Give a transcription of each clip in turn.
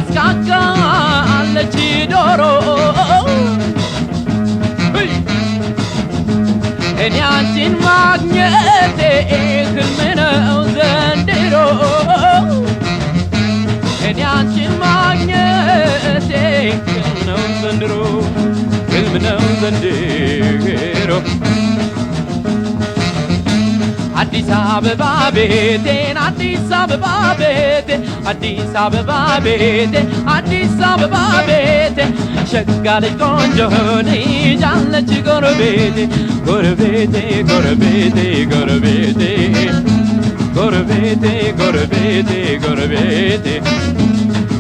ታስካካለች ዶሮ እኔ አንቺን ማግኘቴ ሕልም ነው ዘንድሮ እኔ አንቺን ማግኘቴ ሕልም ነው ዘንድሮ ሕልም ነው ዘንድሮ አዲስ አበባ ቤቴን አዲስ አበባ ቤቴ አዲስ አበባ ቤቴ አዲስ አበባ ቤቴ ሸጋ ልጅ ቆንጆ ልጅ አለች ጎረቤቴ ጎረቤቴ ጎረቤቴ ጎረቤቴ ጎረቤቴ ጎረቤቴ ጎረቤቴ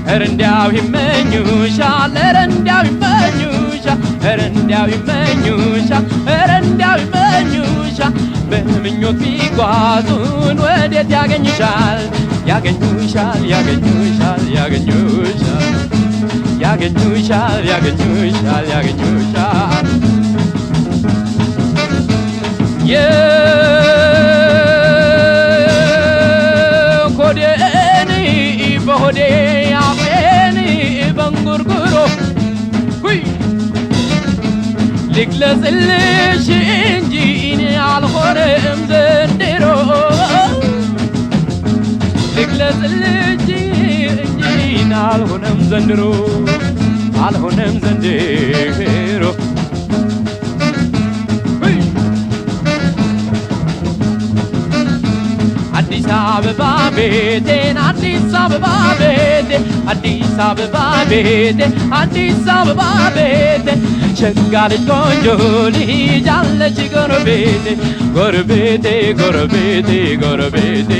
ኧረ እንዲያው ይመኙሻል ኧረ እንዲያው ይመኙሻል ኧረ እንዲያው ይመኙሻል ኧረ እንዲያው ይመኙሻል በምኞት ቢጓዙን ወዴት ያገኙሻል ያገኙሻል ያገኙሻል ያገኙሻል ያገኙሻል ያገኙሻል ያገኙሻል የኮዴን በሆዴ አፌን በንጉርጉሮ ልግለጽልሽ እንጂ እኔ አልሆነም ዘንድሮ ልግለጽልሽ እንጂ እኔ አልሆነም ዘንድሮ አልሆነም ዘንድሮ አዲስ አበባ ቤቴን አዲስ አበባ ቤቴ አዲስ አበባ ቤቴ አዲስ አበባ ቤቴ ሸጋ ልጅ ቆንጆ ልጅ አለች ጎረቤቴ ጎረቤቴ ጎረቤቴ ጎረቤቴ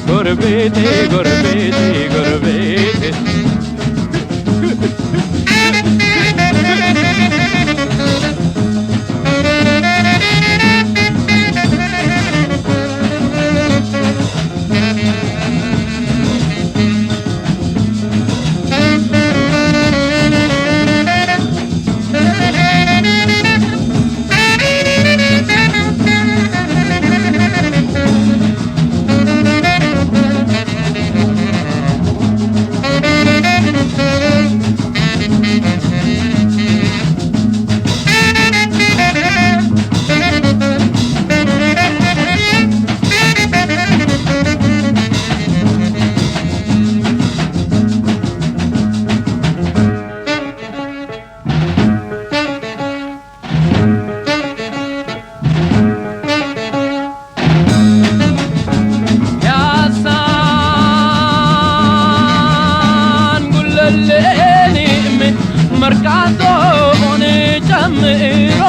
ጎረቤቴ ጎረቤቴ ጎረቤቴ መርካቶን ጨምሮ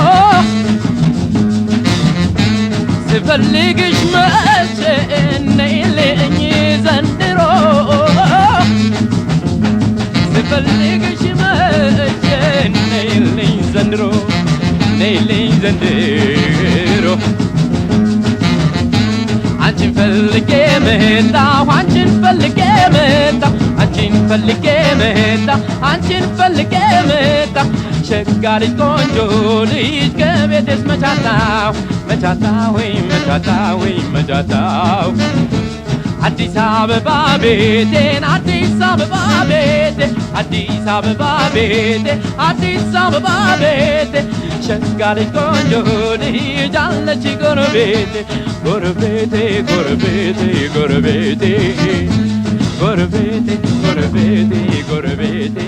ስፈልግሽ መቼ ነይልኝ ዘንድሮ ስፈልግሽ መቼ ነይልኝ ዘንድሮ ነይልኝ ዘንድሮ አንቺን ፈልጌ መጣሁ አንቺን ፈልጌ መጣሁ አንቺን ፈልጌ መጣሁ አንቺን ፈልጌ መጣሁ ሸጋ ልጅ ቆንጆ ልጅ ከቤቴስ መቻታው መቻታው መቻታው መቻታው አዲስ አበባ ቤቴን አዲስ አበባ ቤቴ አዲስ አበባ ቤቴ አዲስ አበባ ቤቴ ሸጋ ልጅ ቆንጆ ልጅ አለች ጎረቤቴ ጎረቤቴ ጎረቤቴ ጎረቤቴ ጎረቤቴ ጎረቤቴ ጎረቤቴ